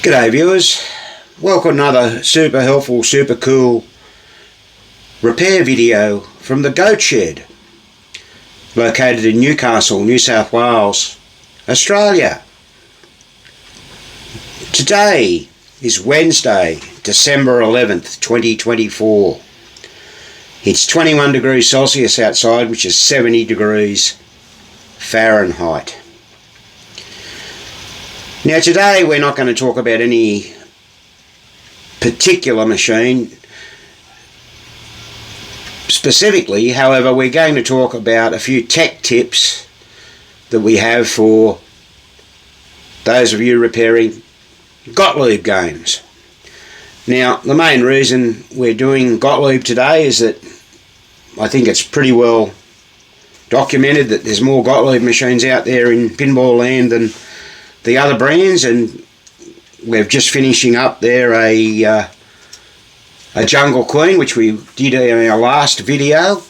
G'day viewers, welcome to another super helpful, super cool repair video from the Goat Shed, located in Newcastle, New South Wales, Australia. Today is Wednesday, December 11th, 2024. It's 21 degrees Celsius outside, which is 70 degrees Fahrenheit. Now today we're not going to talk about any particular machine specifically, however we're going to talk about a few tech tips that we have for those of you repairing Gottlieb games. Now the main reason we're doing Gottlieb today is that I think it's pretty well documented that there's more Gottlieb machines out there in pinball land than the other brands, and we're just finishing up there a Jungle Queen, which we did in our last video.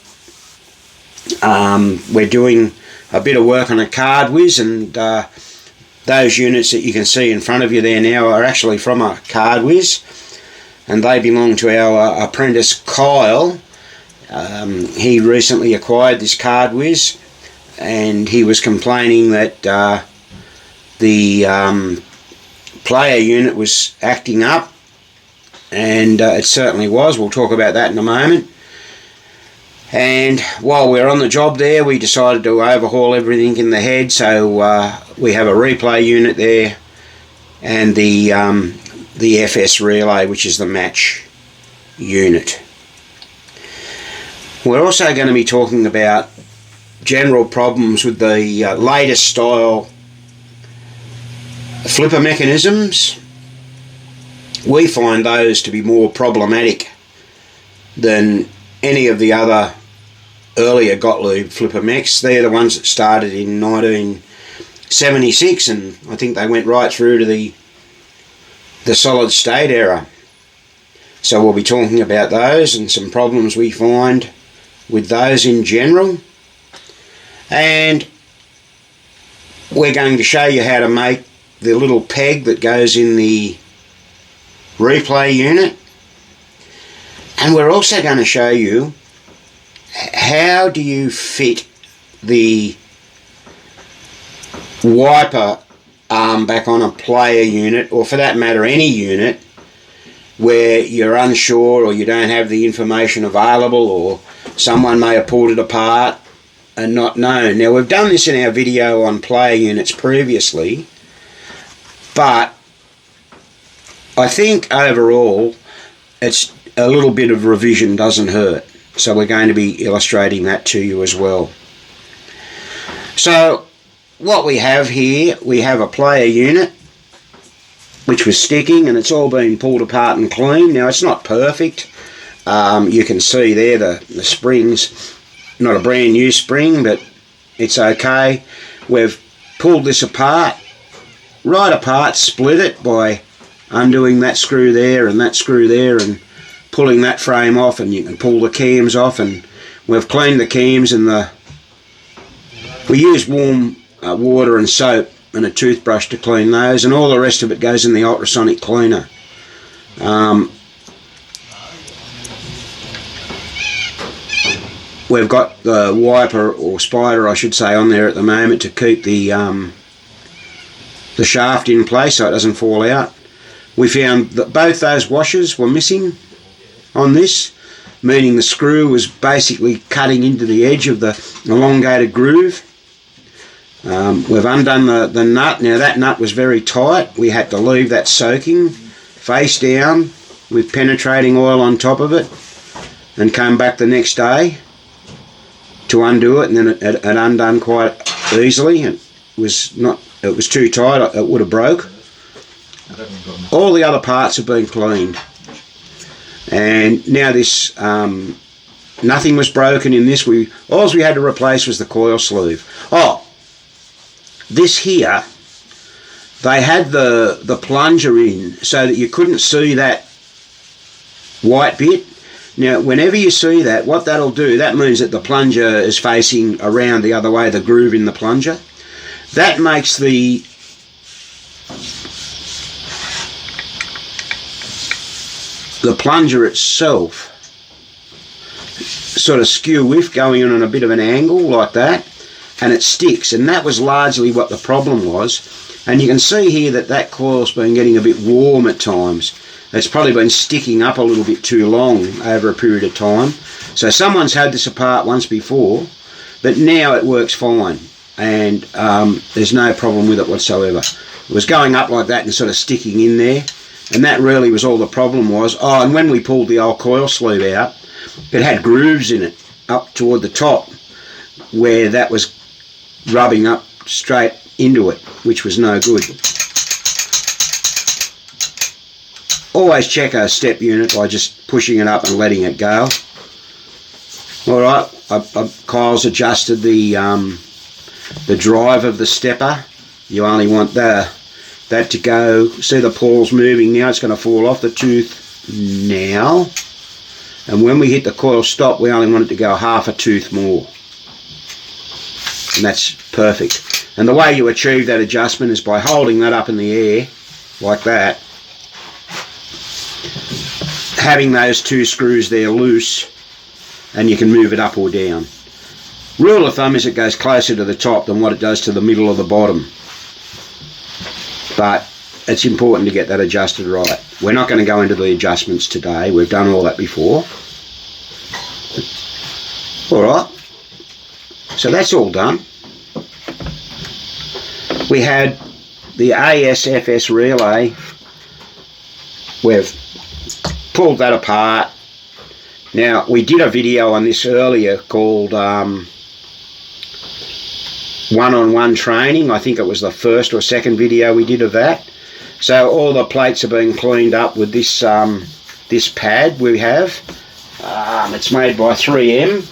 We're doing a bit of work on a Card Whiz, and those units that you can see in front of you there now are actually from a Card Whiz, and they belong to our apprentice Kyle. He recently acquired this Card Whiz, and he was complaining that the player unit was acting up, and it certainly was. We'll talk about that in a moment. And while we're on the job there, we decided to overhaul everything in the head, so we have a replay unit there and the FS relay, which is the match unit. We're also going to be talking about general problems with the latest style flipper mechanisms. We find those to be more problematic than any of the other earlier Gottlieb flipper mechs. They're the ones that started in 1976, and I think they went right through to the solid state era. So we'll be talking about those and some problems we find with those in general. And we're going to show you how to make the little peg that goes in the replay unit, and we're also going to show you how do you fit the wiper arm back on a player unit, or for that matter any unit, where you're unsure or you don't have the information available, or someone may have pulled it apart and not known. Now we've done this in our video on player units previously, but I think overall it's a little bit of revision doesn't hurt. So we're going to be illustrating that to you as well. So what we have here, we have a player unit which was sticking, and it's all been pulled apart and cleaned. Now it's not perfect. You can see there the springs, not a brand new spring, but it's okay. We've pulled this apart, right apart, split it by undoing that screw there and that screw there and pulling that frame off, and you can pull the cams off, and we've cleaned the cams, and we use warm water and soap and a toothbrush to clean those, and all the rest of it goes in the ultrasonic cleaner. We've got the wiper, or spider I should say, on there at the moment to keep the shaft in place so it doesn't fall out. We found that both those washers were missing on this, meaning the screw was basically cutting into the edge of the elongated groove. We've undone the nut. Now that nut was very tight. We had to leave that soaking face down with penetrating oil on top of it, and come back the next day to undo it, and then it undone quite easily. It was too tight, it would have broke. All the other parts have been cleaned, and now this nothing was broken in this. All we had to replace was the coil sleeve. Oh, this here, they had the plunger in so that you couldn't see that white bit. Now whenever you see that, what that'll do, that means that the plunger is facing around the other way, the groove in the plunger. That makes the the plunger itself sort of skew with, going in on a bit of an angle like that, and it sticks, and that was largely what the problem was. And you can see here that that coil's been getting a bit warm at times. It's probably been sticking up a little bit too long over a period of time. So someone's had this apart once before, but now it works fine, and there's no problem with it whatsoever. It was going up like that and sort of sticking in there, and that really was all the problem was. Oh, and when we pulled the old coil sleeve out, it had grooves in it up toward the top where that was rubbing up straight into it, which was no good. Always check a step unit by just pushing it up and letting it go. Alright, Kyle's adjusted the drive of the stepper. You only want that to go. See the paws moving now, it's going to fall off the tooth now. And when we hit the coil stop, we only want it to go half a tooth more. And that's perfect. And the way you achieve that adjustment is by holding that up in the air, like that. Having those two screws there loose, and you can move it up or down. Rule of thumb is it goes closer to the top than what it does to the middle or the bottom. But it's important to get that adjusted right. We're not going to go into the adjustments today. We've done all that before. Alright. So that's all done. We had the ASFS relay. We've pulled that apart. Now, we did a video on this earlier called one-on-one training. I think it was the first or second video we did of that. So all the plates are being cleaned up with this this pad we have. It's made by 3M.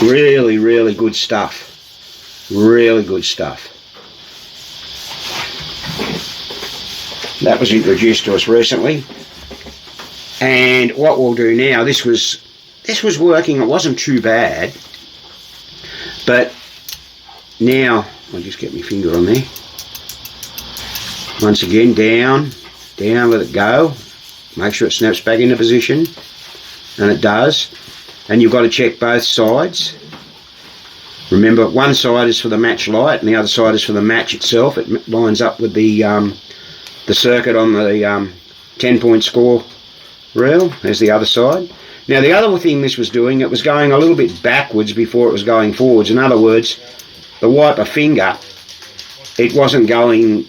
Really, really good stuff. Really good stuff. That was introduced to us recently. And what we'll do now, this was working, it wasn't too bad. But now, I'll just get my finger on there. Once again, down, let it go. Make sure it snaps back into position. And it does. And you've got to check both sides. Remember, one side is for the match light and the other side is for the match itself. It lines up with the circuit on the 10-point score reel. There's the other side. Now, the other thing this was doing, it was going a little bit backwards before it was going forwards. In other words, the wiper finger, it wasn't going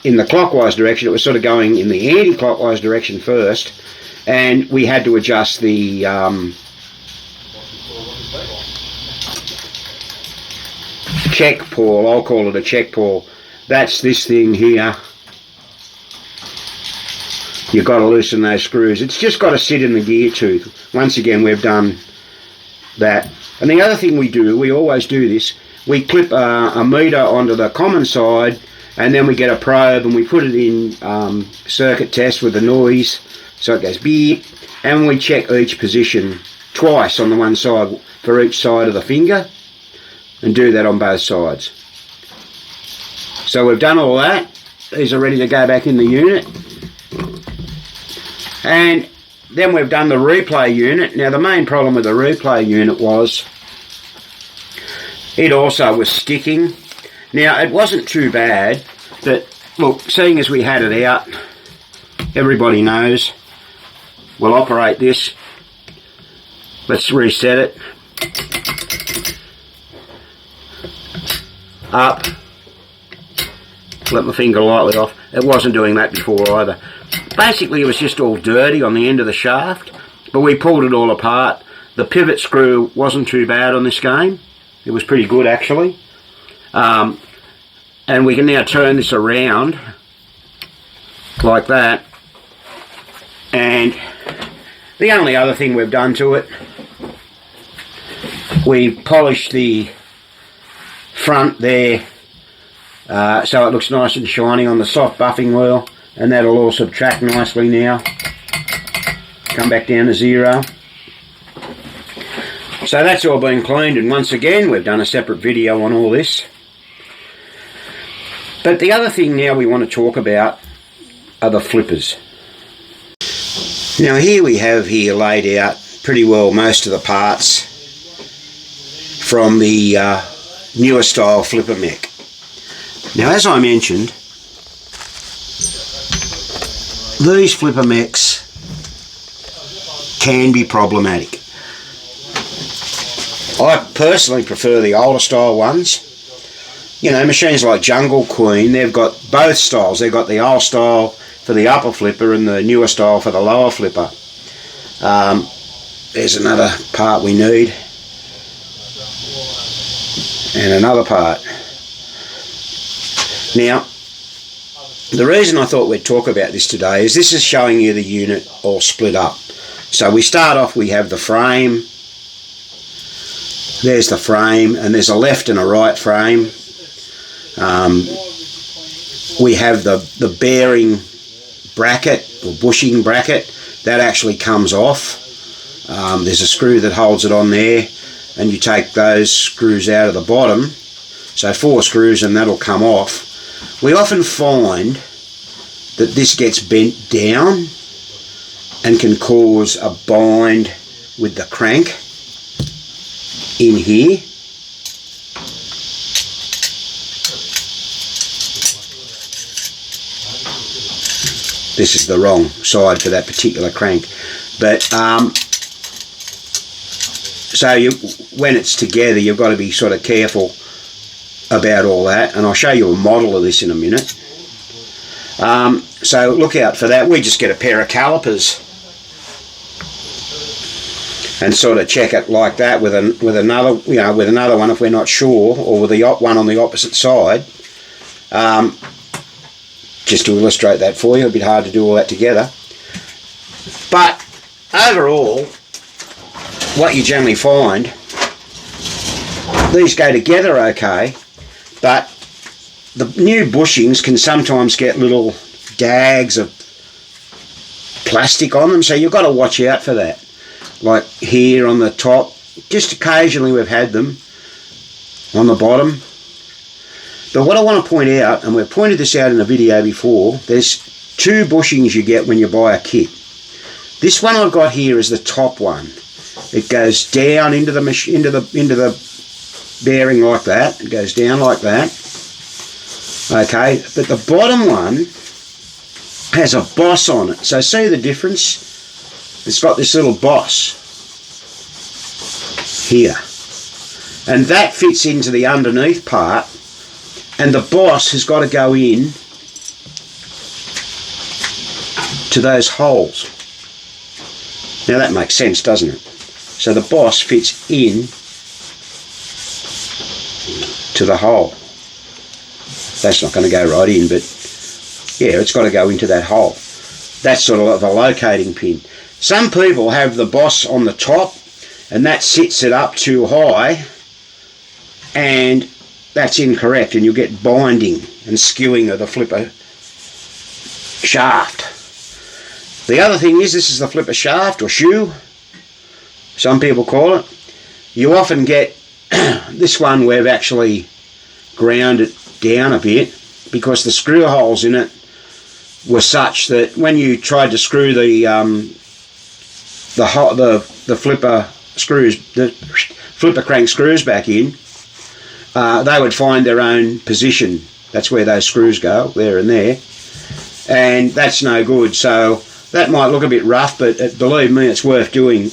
in the clockwise direction. It was sort of going in the anti-clockwise direction first. And we had to adjust the check pawl. I'll call it a check pawl. That's this thing here. You've got to loosen those screws. It's just got to sit in the gear tooth. Once again, we've done that. And the other thing we do, we always do this, we clip a meter onto the common side, and then we get a probe and we put it in circuit test with the noise, so it goes beep, and we check each position twice on the one side for each side of the finger, and do that on both sides. So we've done all that. These are ready to go back in the unit. And then we've done the replay unit. Now, the main problem with the replay unit was it also was sticking. Now, it wasn't too bad, but look, seeing as we had it out, everybody knows. We'll operate this. Let's reset it. Up. Let my finger lightly off. It wasn't doing that before either. Basically, it was just all dirty on the end of the shaft, but we pulled it all apart. The pivot screw wasn't too bad on this game. It was pretty good, actually. And we can now turn this around like that. And the only other thing we've done to it, we polished the front there so it looks nice and shiny on the soft buffing wheel, and that'll all subtract nicely now. Come back down to 0. So that's all been cleaned, and once again we've done a separate video on all this. But the other thing now we want to talk about are the flippers. Now here we have laid out pretty well most of the parts from the newer style flipper mech. Now, as I mentioned, these flipper mechs can be problematic. I personally prefer the older style ones. You know, machines like Jungle Queen, they've got both styles. They've got the old style for the upper flipper and the newer style for the lower flipper. There's another part we need. And another part. Now, the reason I thought we'd talk about this today is this is showing you the unit all split up. So we start off, we have the frame. There's the frame, and there's a left and a right frame. We have the bearing bracket or bushing bracket. That actually comes off. There's a screw that holds it on there, and you take those screws out of the bottom. So 4 screws and that'll come off. We often find that this gets bent down and can cause a bind with the crank in here. This is the wrong side for that particular crank. But so when it's together, you've got to be sort of careful about all that, and I'll show you a model of this in a minute. So look out for that. We just get a pair of calipers and sort of check it like that with another, you know, with another one if we're not sure, or with the one on the opposite side. Just to illustrate that for you, a bit hard to do all that together. But overall, what you generally find, these go together okay, but the new bushings can sometimes get little dags of plastic on them, so you've got to watch out for that. Like here on the top, just occasionally we've had them on the bottom. But what I want to point out, and we've pointed this out in a video before, there's 2 bushings you get when you buy a kit. This one I've got here is the top one. It goes down into the bearing like that. It goes down like that. Okay, but the bottom one has a boss on it. So see the difference? It's got this little boss here. And that fits into the underneath part. And the boss has got to go in to those holes. Now that makes sense, doesn't it? So the boss fits in to the hole. That's not going to go right in, but yeah, it's got to go into that hole. That's sort of a locating pin. Some people have the boss on the top, and that sits it up too high, and that's incorrect, and you'll get binding and skewing of the flipper shaft. The other thing is, this is the flipper shaft or shoe, some people call it. You often get this one, we've actually ground it down a bit because the screw holes in it were such that when you tried to screw the flipper screws, the flipper crank screws back in, they would find their own position. That's where those screws go, there and there, and that's no good. So that might look a bit rough, but believe me, it's worth doing,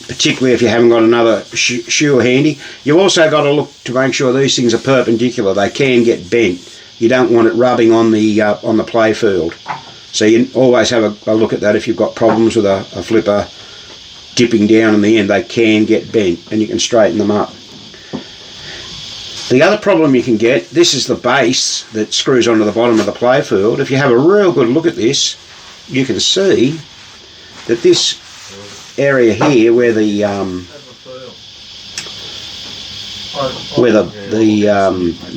particularly if you haven't got another shoe handy. You've also got to look to make sure these things are perpendicular. They can get bent. You don't want it rubbing on the play field. So you always have a look at that. If you've got problems with a flipper dipping down in the end, they can get bent, and you can straighten them up. The other problem you can get, this is the base that screws onto the bottom of the play field. If you have a real good look at this, you can see that this area here where the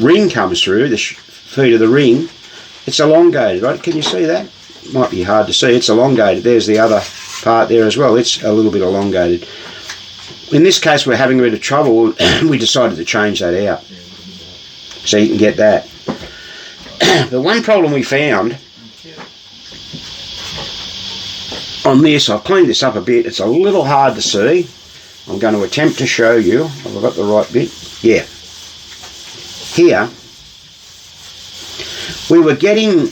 ring comes through, the feet of the ring, it's elongated, right? Can you see that? Might be hard to see. It's elongated. There's the other part there as well. It's a little bit elongated. In this case, we're having a bit of trouble. We decided to change that out so you can get that. The one problem we found on this, I've cleaned this up a bit. It's a little hard to see. I'm going to attempt to show you. Have I got the right bit? Yeah. Here, we were getting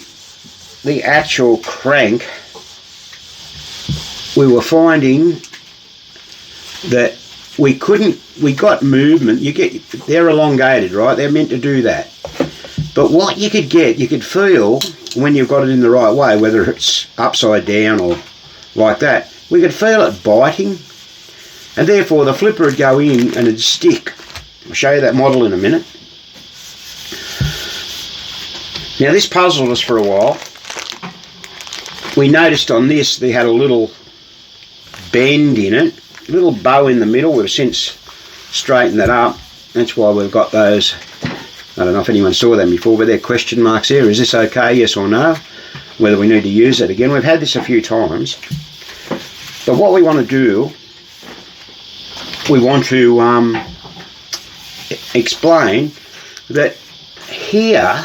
the actual crank. We were finding that we got movement. They're elongated, right? They're meant to do that. But what you could feel when you've got it in the right way, whether it's upside down or like that, we could feel it biting, and therefore the flipper would go in and it'd stick. I'll show you that model in a minute. Now this puzzled us for a while. We noticed on this they had a little bend in it, a little bow in the middle. We've since straightened that up. That's why we've got those. I don't know if anyone saw them before, but they're question marks there. Is this okay, yes or no? Whether we need to use it again. We've had this a few times. But what we want to do, we want to explain that here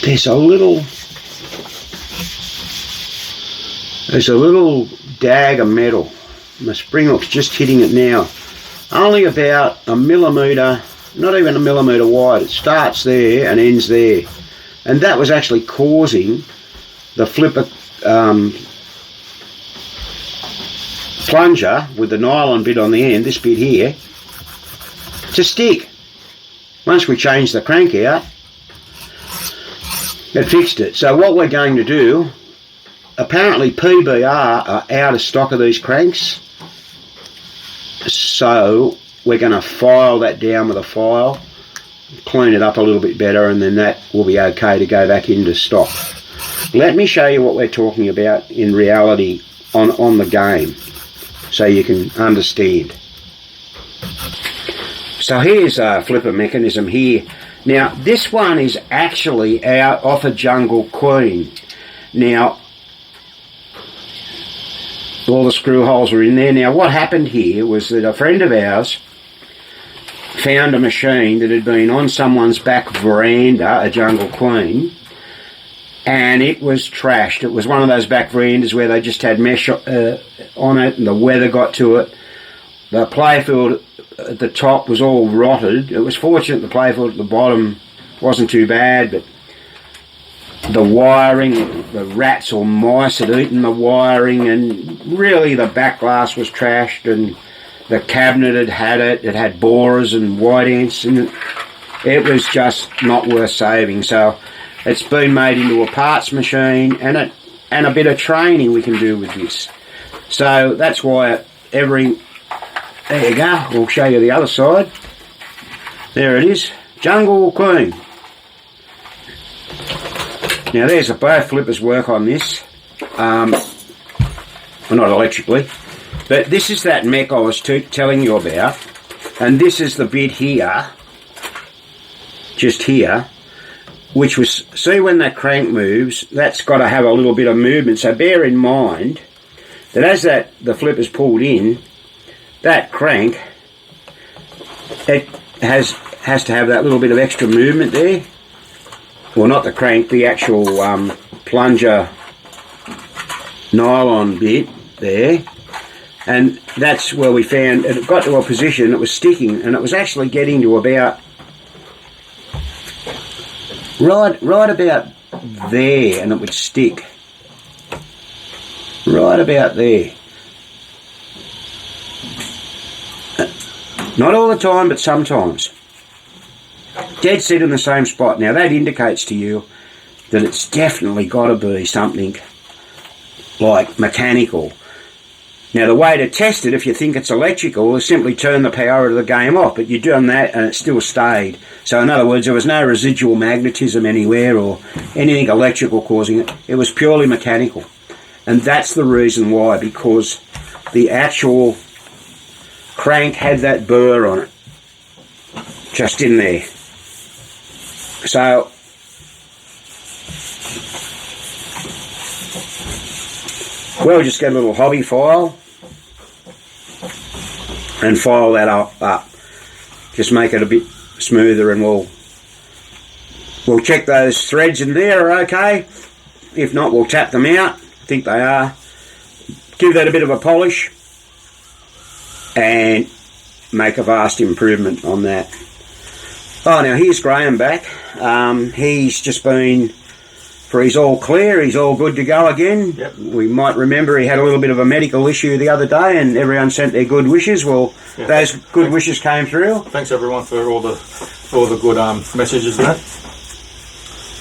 there's a little dag of metal. My spring hook's just hitting it now. Only about a millimetre, not even a millimetre wide. It starts there and ends there. And that was actually causing the flipper plunger with the nylon bit on the end, this bit here, to stick. Once we changed the crank out, it fixed it. So what we're going to do, apparently PBR are out of stock of these cranks. So we're going to file that down with a file, clean it up a little bit better, and then that will be okay to go back into stock. Let me show you what we're talking about in reality on the game, so you can understand. So here's a flipper mechanism here. Now this one is actually out off a Jungle Queen. Now all the screw holes are in there. Now what happened here was that a friend of ours found a machine that had been on someone's back veranda, a Jungle Queen, and it was trashed. It was one of those back verandas where they just had mesh on it and the weather got to it. The playfield at the top was all rotted. It was fortunate the playfield at the bottom wasn't too bad, but the wiring, the rats or mice had eaten the wiring, and really the back glass was trashed, and the cabinet had it had borers and white ants in it. It was just not worth saving. So it's been made into a parts machine, and a bit of training we can do with this. So that's why there you go. We'll show you the other side. There it is, Jungle Queen. Now there's both flippers work on this, well, not electrically, but this is that mech I was telling you about, and this is the bit here, just here, which was, see when that crank moves, that's got to have a little bit of movement. So bear in mind that as the flipper's pulled in, that crank, it has to have that little bit of extra movement there. Well, not the crank, the actual plunger nylon bit there. And that's where we found it got to a position, it was sticking, and it was actually getting to about right about there, and it would stick. Right about there. Not all the time, but sometimes. Dead set in the same spot. Now that indicates to you that it's definitely got to be something like mechanical. Now the way to test it, if you think it's electrical, is simply turn the power of the game off, but you've done that and it still stayed. So in other words, there was no residual magnetism anywhere or anything electrical causing it. It was purely mechanical. And that's the reason why, because the actual crank had that burr on it, just in there. So we'll just get a little hobby file and file that up. Just make it a bit smoother, and we'll We'll check those threads in there are okay. If not, we'll tap them out. I think they are. Give that a bit of a polish and make a vast improvement on that. Oh, now here's Graham back. He's just been for his all clear. He's all good to go again. Yep. We might remember he had a little bit of a medical issue the other day and everyone sent their good wishes. Well, yeah, those good wishes came through. Thanks everyone for all the good messages and that.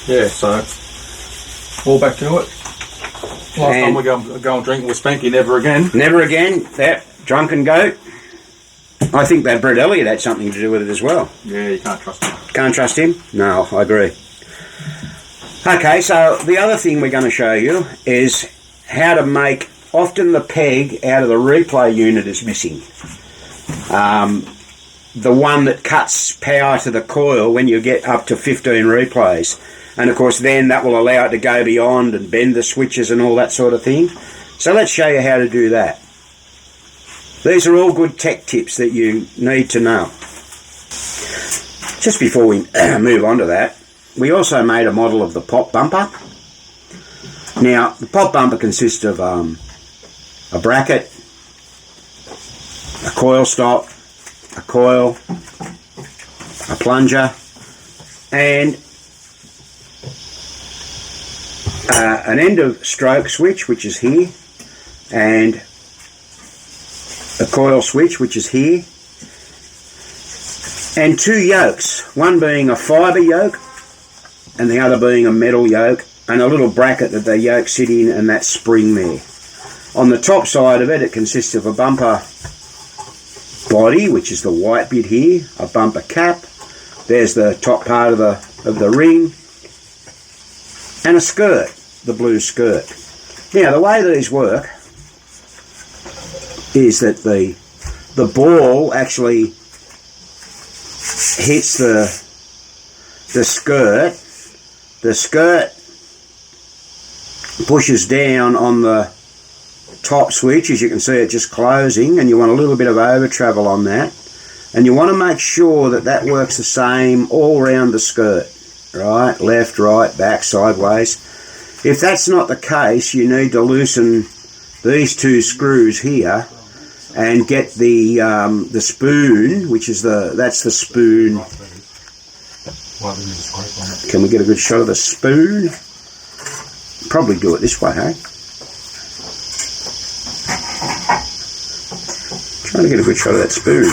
Yeah, so all back to it. Last time we go and drink with Spanky, never again. Never again. That drunken goat. I think that Brett Elliott had something to do with it as well. Yeah, you can't trust him. Can't trust him? No, I agree. Okay, so the other thing we're going to show you is how to make, often the peg out of the replay unit is missing. The one that cuts power to the coil when you get up to 15 replays. And of course then that will allow it to go beyond and bend the switches and all that sort of thing. So let's show you how to do that. These are all good tech tips that you need to know. Just before we move on to that, we also made a model of the pop bumper. Now, the pop bumper consists of a bracket, a coil stop, a coil, a plunger, and an end of stroke switch, which is here, and a coil switch, which is here, and two yokes, one being a fibre yoke and the other being a metal yoke, and a little bracket that the yokes sit in and that spring there. On the top side of it, it consists of a bumper body, which is the white bit here, a bumper cap, there's the top part of the ring, and a skirt, the blue skirt. Now, the way these work is that the ball actually hits the skirt. The skirt pushes down on the top switch, as you can see it just closing, and you want a little bit of over travel on that, and you want to make sure that that works the same all around the skirt, right, left, right, back, sideways. If that's not the case, you need to loosen these two screws here and get the spoon, which is that's the spoon. Can we get a good shot of the spoon? Probably do it this way, hey? Trying to get a good shot of that spoon.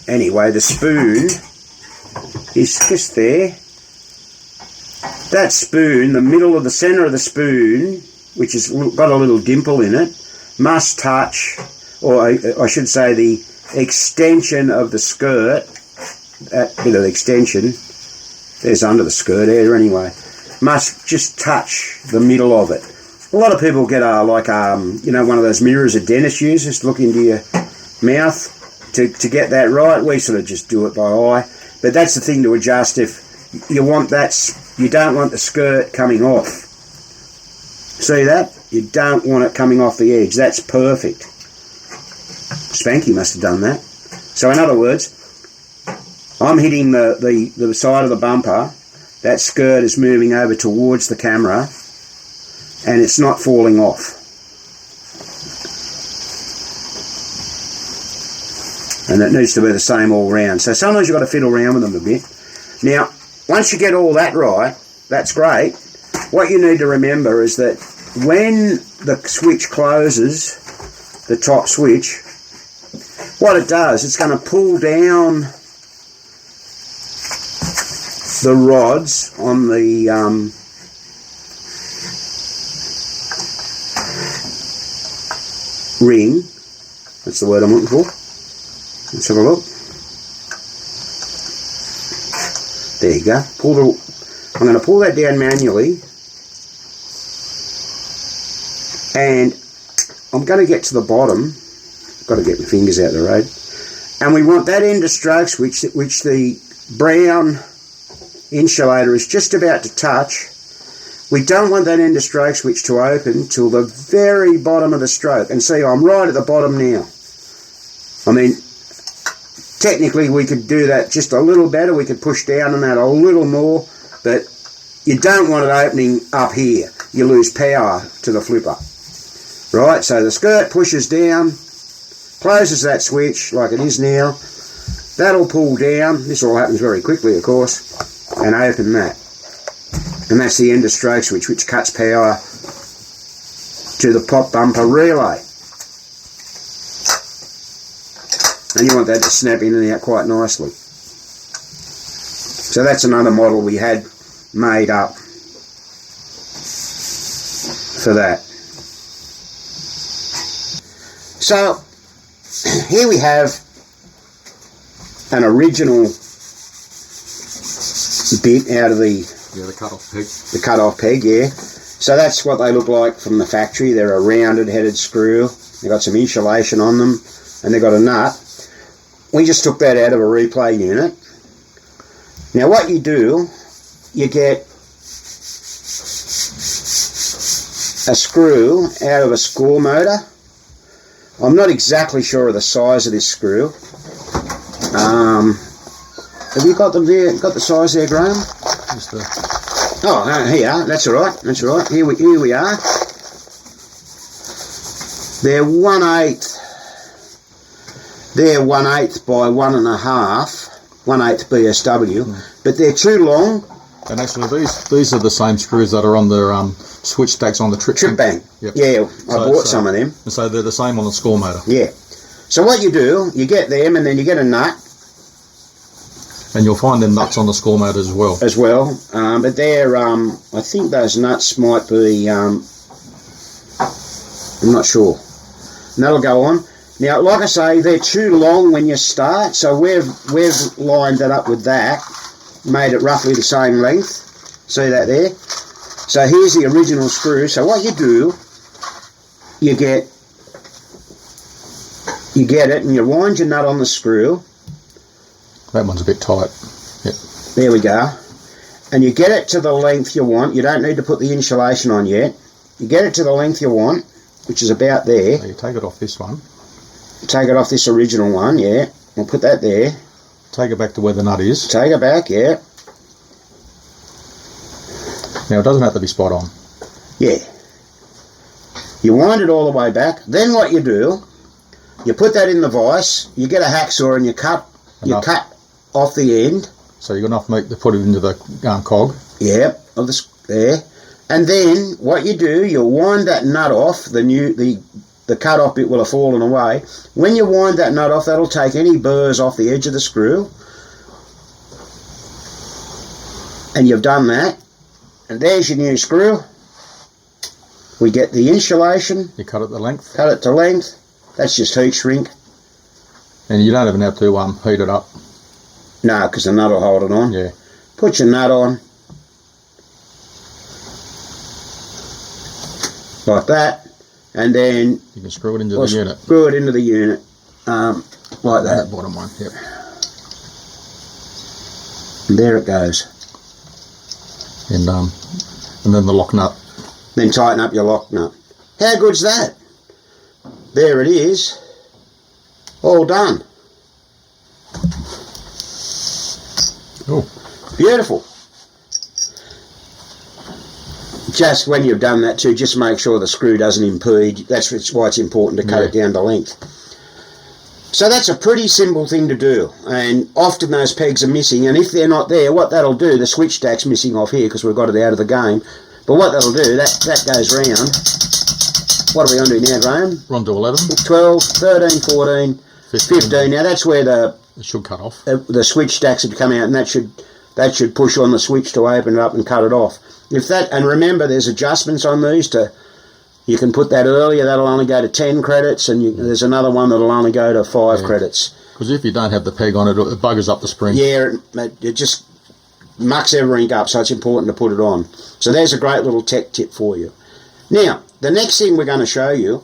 Anyway, the spoon is just there. That spoon, the middle of the centre of the spoon, which has got a little dimple in it, must touch, or I should say the extension of the skirt, that bit of extension, there's under the skirt area anyway, must just touch the middle of it. A lot of people get one of those mirrors a dentist uses to look into your mouth to get that right. We sort of just do it by eye, but that's the thing to adjust if you want that. You don't want the skirt coming off. See that? You don't want it coming off the edge. That's perfect. Spanky must have done that. So in other words, I'm hitting the side of the bumper. That skirt is moving over towards the camera and it's not falling off. And it needs to be the same all round. So sometimes you've got to fiddle around with them a bit. Now, once you get all that right, that's great. What you need to remember is that when the switch closes, the top switch, what it does, it's going to pull down the rods on the ring. That's the word I'm looking for. Let's have a look. There you go. I'm going to pull that down manually, and I'm going to get to the bottom. Got to get my fingers out of the road. And we want that end of stroke switch, which the brown insulator is just about to touch. We don't want that end of stroke switch to open till the very bottom of the stroke. And see, I'm right at the bottom now. I mean, technically we could do that just a little better. We could push down on that a little more, but you don't want it opening up here. You lose power to the flipper. Right, so the skirt pushes down, closes that switch like it is now. That'll pull down. This all happens very quickly, of course, and open that. And that's the end of stroke switch, which cuts power to the pop bumper relay. And you want that to snap in and out quite nicely. So that's another model we had made up for that. So here we have an original bit out of the cut-off peg. The cut-off peg, yeah. So that's what they look like from the factory. They're a rounded headed screw. They've got some insulation on them, and they've got a nut. We just took that out of a replay unit. Now what you do, you get a screw out of a score motor. I'm not exactly sure of the size of this screw. Have you got them there? Got the size there, Graham? Just the... Oh, no, here. That's all right. That's all right. Here we are. They're 1/8. They're 1/8 by 1.5. 1/8 BSW, but they're too long. And actually, these are the same screws that are on the switch stacks on the trip bank. Yep. Yeah, I bought some of them. And so they're the same on the score motor. Yeah. So what you do, you get them, and then you get a nut. And you'll find them nuts on the score motor as well. But they're, I think those nuts might be, I'm not sure. And that'll go on. Now, like I say, they're too long when you start, so we've lined that up with that, made it roughly the same length. See that there? So here's the original screw. So what you do, you get it and you wind your nut on the screw. That one's a bit tight. Yep. There we go. And you get it to the length you want. You don't need to put the insulation on yet. You get it to the length you want, which is about there. So you take it off this one. Take it off this original one, yeah. We'll put that there. Take it back to where the nut is. Take it back, yeah. Now it doesn't have to be spot on. Yeah. You wind it all the way back. Then what you do, you put that in the vise, you get a hacksaw and you cut off the end. So you've got enough meat to put it into the cog. Yeah, there. And then what you do, you wind that nut off. The cut off bit will have fallen away. When you wind that nut off, that'll take any burrs off the edge of the screw. And you've done that. And there's your new screw. We get the insulation. You cut it to length. Cut it to length. That's just heat shrink. And you don't even have to heat it up. No, because the nut will hold it on. Yeah. Put your nut on. Like that. And then you can screw it into the unit. Screw it into the unit. Like that. Bottom one, yep. And there it goes. And then the lock nut. Then tighten up your lock nut. How good's that? There it is. All done. Oh. Beautiful. Just when you've done that too, just make sure the screw doesn't impede. That's why it's important to cut it down to length. So that's a pretty simple thing to do, and often those pegs are missing, and if they're not there, what that'll do, the switch stack's missing off here because we've got it out of the game, but what that'll do, that goes round. What are we on to now, Graham? We're on to 11. 12, 13, 14, 15. Now that's where it should cut off. The switch stacks would come out, and that should push on the switch to open it up and cut it off. And remember, there's adjustments on these you can put that earlier, that'll only go to 10 credits, and there's another one that'll only go to 5 credits. Because if you don't have the peg on it, it buggers up the spring. Yeah, it just mucks everything up, so it's important to put it on. So there's a great little tech tip for you. Now, the next thing we're going to show you,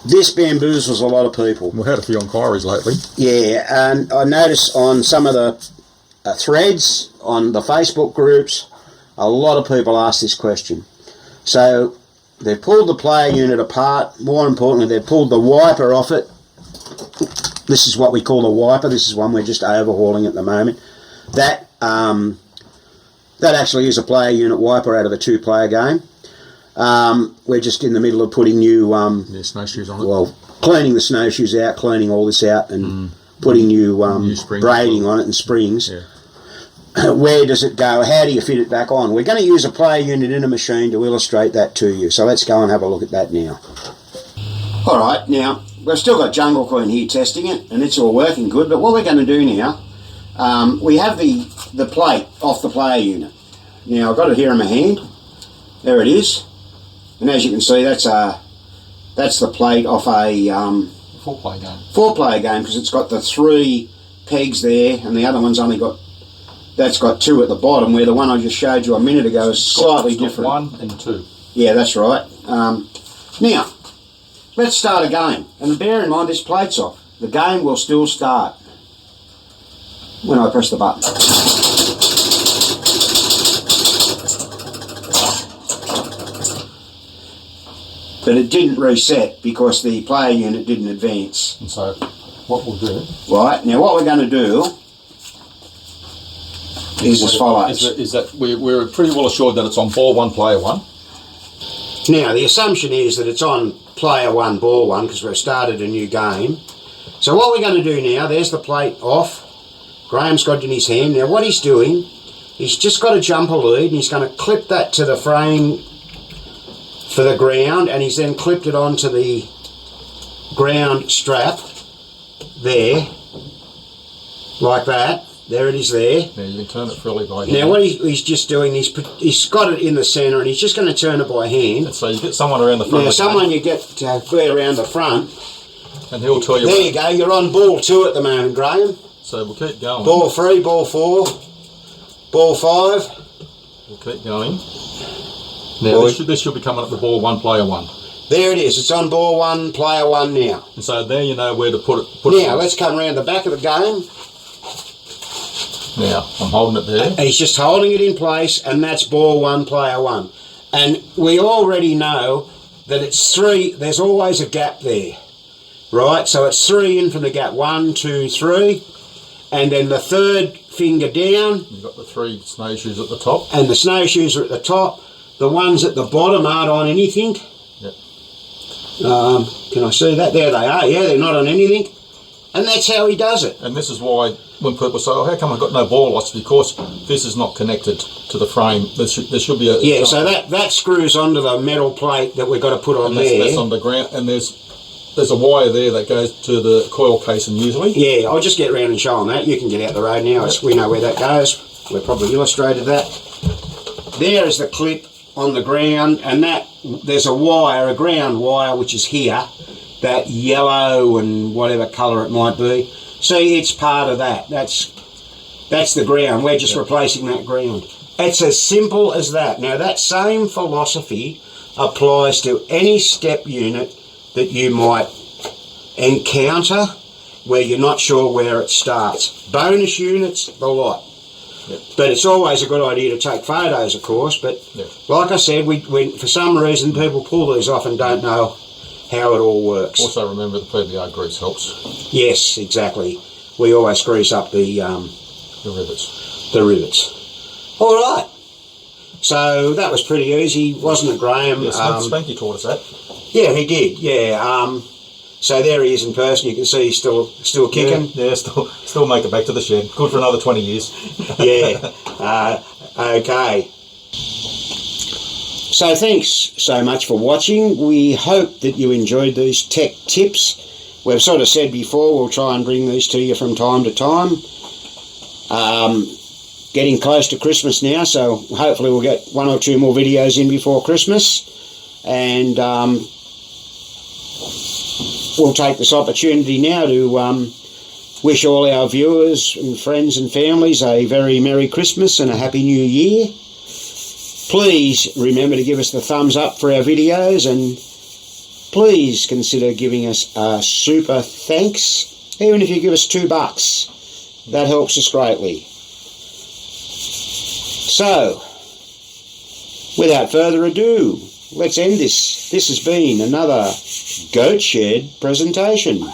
this bamboozles a lot of people. We've had a few inquiries lately. Yeah, and I noticed on some of the threads, on the Facebook groups, a lot of people ask this question. So they've pulled the player unit apart. More importantly, they've pulled the wiper off it. This is what we call a wiper. This is one we're just overhauling at the moment. That actually is a player unit wiper out of a 2-player game. We're just in the middle of putting new snowshoes on it. Well, cleaning the snowshoes out, cleaning all this out, and putting new braiding on it and springs. Yeah. Where does it go? How do you fit it back on? We're going to use a player unit in a machine to illustrate that to you. So let's go and have a look at that now. All right, now we've still got Jungle Queen here testing it, and it's all working good. But what we're going to do now, we have the plate off the player unit. Now I've got it here in my hand. There it is, and as you can see, that's the plate off a 4-player game. 4-player game, because it's got the 3 pegs there, and the other one's only got. That's got 2 at the bottom, where the one I just showed you a minute ago is slightly different. 1 and 2. Yeah, that's right. Now, let's start a game. And bear in mind, this plate's off. The game will still start when I press the button. But it didn't reset because the player unit didn't advance. And so, what we'll do... Right, now what we're going to do is as follows. Is that we're pretty well assured that it's on ball 1, player 1. Now, the assumption is that it's on player 1, ball 1, because we've started a new game. So what we're going to do now, there's the plate off. Graham's got it in his hand. Now, what he's doing, he's just got a jumper lead, and he's going to clip that to the frame for the ground, and he's then clipped it onto the ground strap there, like that. There it is there. Now you can turn it freely by hand. Now what he's just doing, he's got it in the centre, and he's just going to turn it by hand. And so you get someone around the front. Now someone you get to be around the front. And he'll tell you. There you go, you're on ball 2 at the moment, Graham. So we'll keep going. Ball 3, ball 4, ball 5. We'll keep going. Now this should be coming up to ball 1, player 1. There it is, it's on ball 1, player 1 now. And so there you know where to put it. Now let's come around the back of the game. Now, I'm holding it there. He's just holding it in place, and that's ball 1, player 1. And we already know that it's 3, there's always a gap there, right? So it's 3 in from the gap, 1, 2, 3, and then the third finger down. You've got the 3 snowshoes at the top. And the snowshoes are at the top. The ones at the bottom aren't on anything. Yep. Can I see that? There they are, yeah, they're not on anything. And that's how he does it. And this is why when people say, oh, how come I've got no ball loss? Because this is not connected to the frame. There should be a... Yeah, so that screws onto the metal plate that we've got to put on there. That's on the ground, and there's a wire there that goes to the coil casing usually. Yeah, I'll just get round and show them that. You can get out the road now. We know where that goes. We've probably illustrated that. There is the clip on the ground, and there's a wire, a ground wire, which is here. That yellow and whatever colour it might be. See, it's part of that. That's the ground. We're just replacing that ground. It's as simple as that. Now, that same philosophy applies to any step unit that you might encounter where you're not sure where it starts. Bonus units, the lot. Yep. But it's always a good idea to take photos, of course. But like I said, we for some reason people pull these off and don't know how it all works. Also remember the PVR grease helps. Yes, exactly. We always grease up the rivets. The rivets. All right. So that was pretty easy, wasn't it, Graham? Yes, Spanky taught us that. Yeah, he did. Yeah. So there he is in person. You can see he's still kicking. Yeah, still make it back to the shed. Good for another 20 years. Yeah. Okay. So thanks so much for watching. We hope that you enjoyed these tech tips. We've sort of said before, we'll try and bring these to you from time to time. Getting close to Christmas now, so hopefully we'll get 1 or 2 more videos in before Christmas. And we'll take this opportunity now to wish all our viewers and friends and families a very Merry Christmas and a Happy New Year. Please remember to give us the thumbs up for our videos, and please consider giving us a super thanks. Even if you give us $2, that helps us greatly. So, without further ado, let's end this. This has been another Goat Shed presentation.